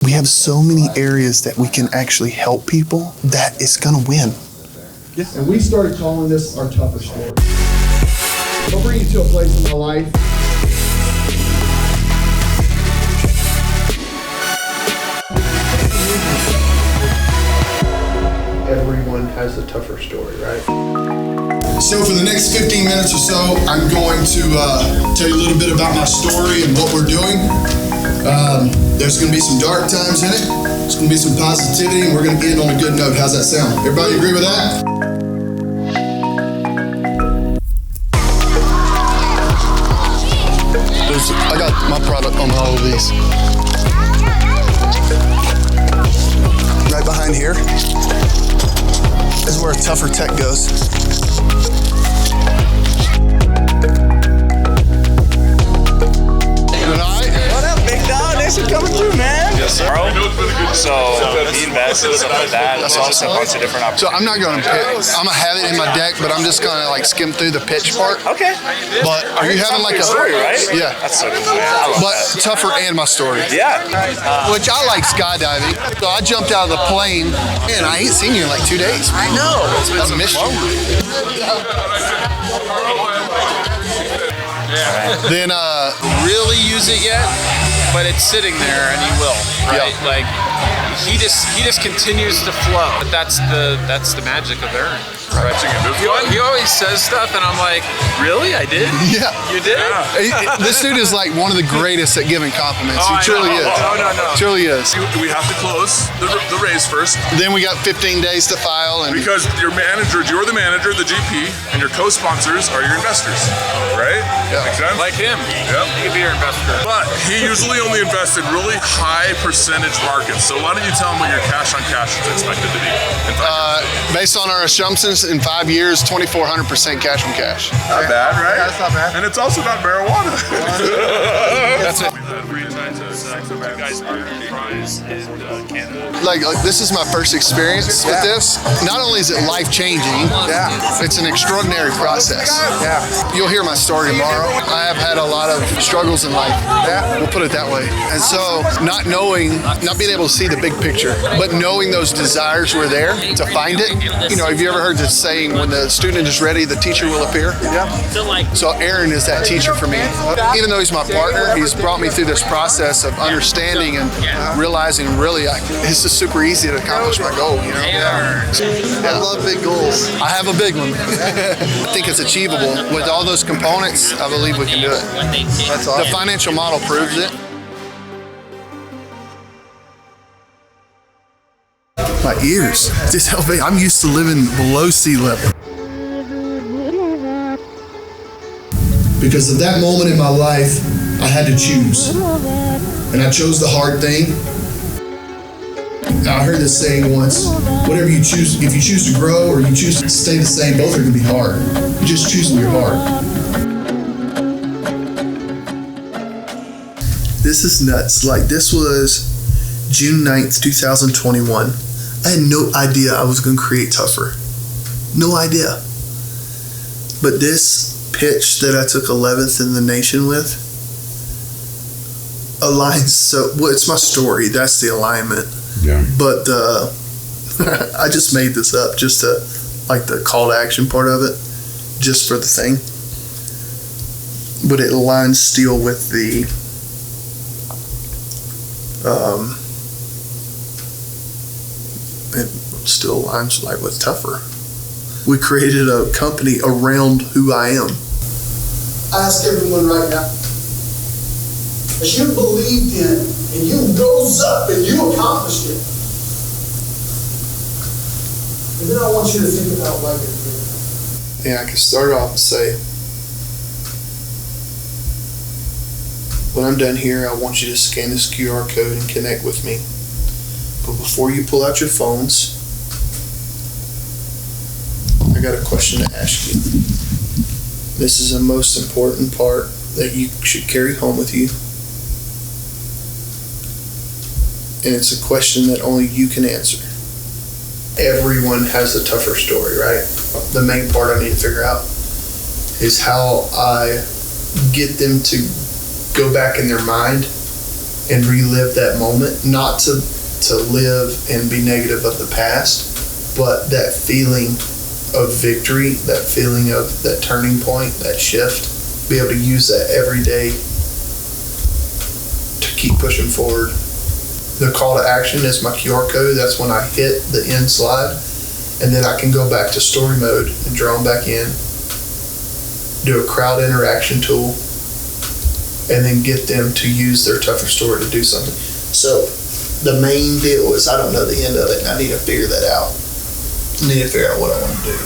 We have so many areas that we can actually help people that it's gonna win. Yeah. And we started calling this our TUFR story. I'll bring you to a place in my life. Everyone has a TUFR story, right? So for the next 15 minutes or so, I'm going to tell you a little bit about my story and what we're doing. There's going to be some dark times in it. There's going to be some positivity, and we're going to end on a good note. How's that sound? Everybody agree with that? I got my product on all of these. Right behind here is where TUFR Tech goes. What up, big dog? Thanks for coming through, man. Yes, sir. So he invests and stuff like that. That's There's just a awesome. bunch of different So opportunities. I'm not going to pitch. I'm going to have it in my deck, but I'm just going to like skim through the pitch part. Okay. But are you having like a story, right? Yeah. That's so cool, man. I love But that. TUFR and my story. Yeah. Which I like skydiving. So I jumped out of the plane, and I ain't seen you in like 2 days. I know. It's been I missed you. Then really use it yet, but it's sitting there and he will, right? Yeah. Like he just continues to flow. But that's the magic of Aaron. Right? He always says stuff and I'm like, really? I did? yeah. You did? This dude is like one of the greatest at giving compliments. He truly is. No. Truly is. We have to close the race first Then we got 15 days to file, and because you're the manager, the GP, and your co-sponsors are your investors, right? Yeah. Make sense? Like him. Yep. He could be your investor. But he usually only invests in really high percentage markets. So why don't you tell him what your cash on cash is expected to be in 5 years? based on our assumptions, in 5 years, 2,400% cash on cash. Not bad, right? That's not bad. And it's also not marijuana. That's it. Like this is my first experience with this. Not only is it life-changing, it's an extraordinary process. Yeah. You'll hear my story tomorrow. I have had a lot of struggles in life. We'll put it that way. And so not being able to see the big picture, but knowing those desires were there to find it. You know, have you ever heard the saying, when the student is ready, the teacher will appear? Yeah. So Aaron is that teacher for me. Even though he's my partner, he's brought me through this process of understanding and realizing really it's just super easy to accomplish my goal, you know? I love big goals. I have a big one. I think it's achievable. With all those components, I believe we can do it. That's The awesome. financial model proves it. My ears. Just help me. I'm used to living below sea level. Because at that moment in my life, I had to choose. And I chose the hard thing. I heard this saying once, whatever you choose, if you choose to grow or you choose to stay the same, both are going to be hard. You just choose your heart. This is nuts. Like, this was June 9th, 2021. I had no idea I was going to create TUFR. No idea. But this pitch that I took 11th in the nation with aligns so, well, it's my story. That's the alignment. Yeah. But I just made this up just to, like, the call to action part of it, just for the thing. But it aligns still with the it still aligns like with TUFR. We created a company around who I am. I ask everyone right now, as you believed in and you rose up and you accomplished it. And then I want you to think about like it. And I can start off and say, when I'm done here, I want you to scan this QR code and connect with me. But before you pull out your phones, I got a question to ask you. This is the most important part that you should carry home with you. And it's a question that only you can answer. Everyone has a TUFR story, right? The main part I need to figure out is how I get them to go back in their mind and relive that moment, not to live and be negative of the past, but that feeling of victory, that feeling of that turning point, that shift, be able to use that every day to keep pushing forward. The call to action is my QR code. That's when I hit the end slide, and then I can go back to story mode and draw them back in, do a crowd interaction tool, and then get them to use their TUFR story to do something. So the main deal is I don't know the end of it, and I need to figure that out. I need to figure out what I want to do.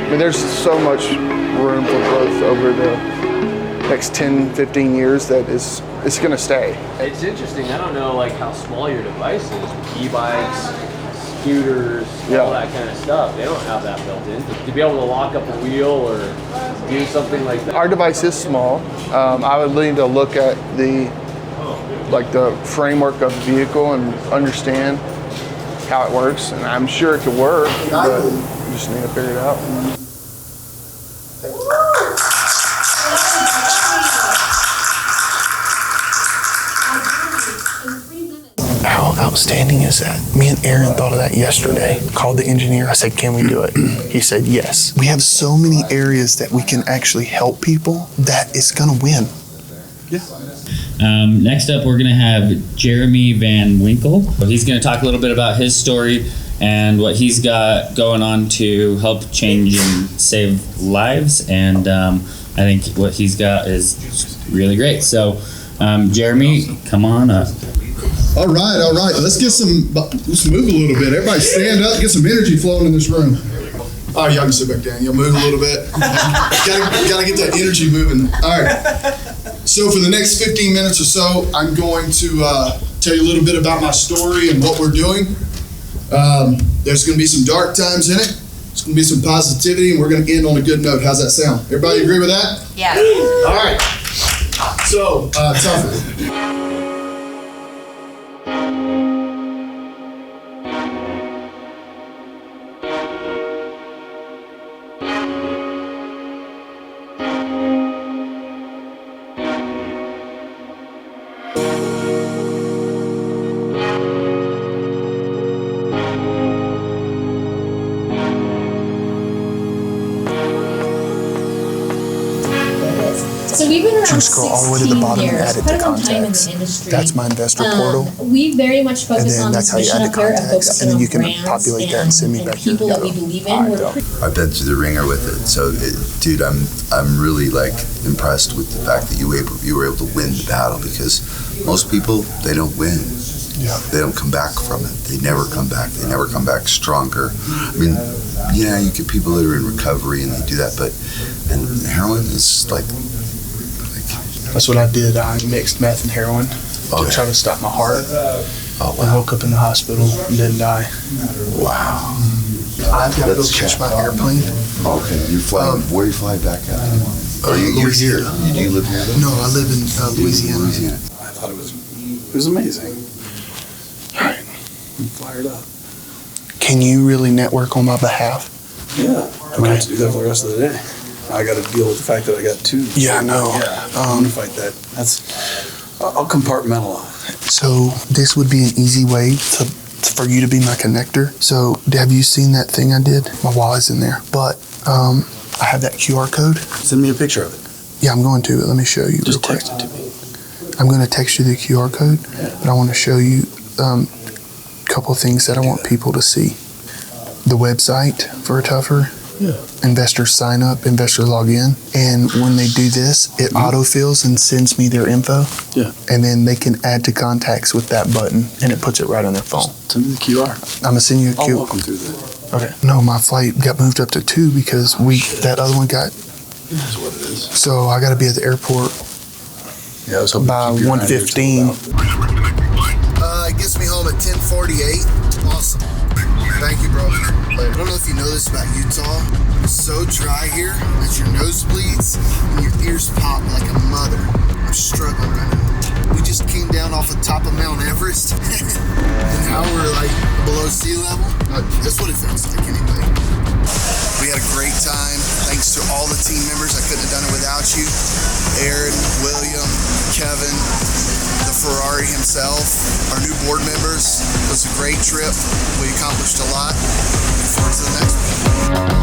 I mean, there's so much room for growth over the next 10, 15 years that it's going to stay. It's interesting. I don't know like how small your device is. E-bikes, scooters, all that kind of stuff. They don't have that built in. To be able to lock up a wheel or do something like that. Our device is small. I would lean to look at the framework of the vehicle and understand how it works. And I'm sure it could work, but you just need to figure it out. How outstanding is that? Me and Aaron thought of that yesterday. Called the engineer. I said, can we do it? He said, yes. We have so many areas that we can actually help people that it's going to win. Next up, we're going to have Jeremy Van Winkle. He's going to talk a little bit about his story and what he's got going on to help change and save lives. And I think what he's got is really great. So, Jeremy, come on up. All right. Let's move a little bit. Everybody stand up, get some energy flowing in this room. All right, y'all can sit back down. Y'all move a little bit. Gotta get that energy moving. All right. So for the next 15 minutes or so, I'm going to tell you a little bit about my story and what we're doing. There's going to be some dark times in it. There's going to be some positivity, and we're going to end on a good note. How's that sound? Everybody agree with that? Yeah. All right. So, TUFR. So we've been around Scroll all the way to the bottom and add it to contacts. That's my investor portal. We very much focus on that's how you add the contacts, and then you can populate that and send me back your people that we believe in. I've been through the ringer with it, so dude, I'm really like impressed with the fact that you were able to win the battle, because most people, they don't win. Yeah. They don't come back from it. They never come back. They never come back stronger. I mean, yeah, you get people that are in recovery and they do that, but and heroin is like. That's what I did. I mixed meth and heroin to try to stop my heart. Oh, wow. I woke up in the hospital and didn't die. Wow. I've got to go catch my airplane. Okay, you're flying. Where are you flying back at? You're here. Do you live here? No, I live in Louisiana. I thought it was amazing. All right, I'm fired up. Can you really network on my behalf? Yeah, I'm gonna have to do that for the rest of the day. I got to deal with the fact that I got two. Yeah, I know. Yeah, I'm gonna fight that. I'll compartmentalize. So this would be an easy way for you to be my connector. So have you seen that thing I did? My wallet's in there, but I have that QR code. Send me a picture of it. Yeah, I'm going to. Let me show you. Just real quick. text it to me. I'm going to text you the QR code, but I want to show you a couple of things that I want people to see. The website for TUFR. Yeah. Investors sign up, investors log in, and when they do this, it autofills and sends me their info. Yeah. And then they can add to contacts with that button, and it puts it right on their phone. Send me the QR. I'm gonna send you a I'll QR. walk them through that. Okay. No, my flight got moved up to 2 because that other one got. That's what it is. So I got to be at the airport. Yeah, I was hoping by to keep your 1:15. It gets me home at 10:48. Awesome. Thank you, bro. I don't know if you know this about Utah. It's so dry here that your nose bleeds and your ears pop like a mother. I'm struggling right now. We just came down off the top of Mount Everest, and now we're like below sea level. That's what it feels like anyway. We had a great time. Thanks to all the team members. I couldn't have done it without you. Aaron, William, Kevin, the Ferrari himself, our new board members. It was a great trip. We accomplished a lot. Look forward to the next one.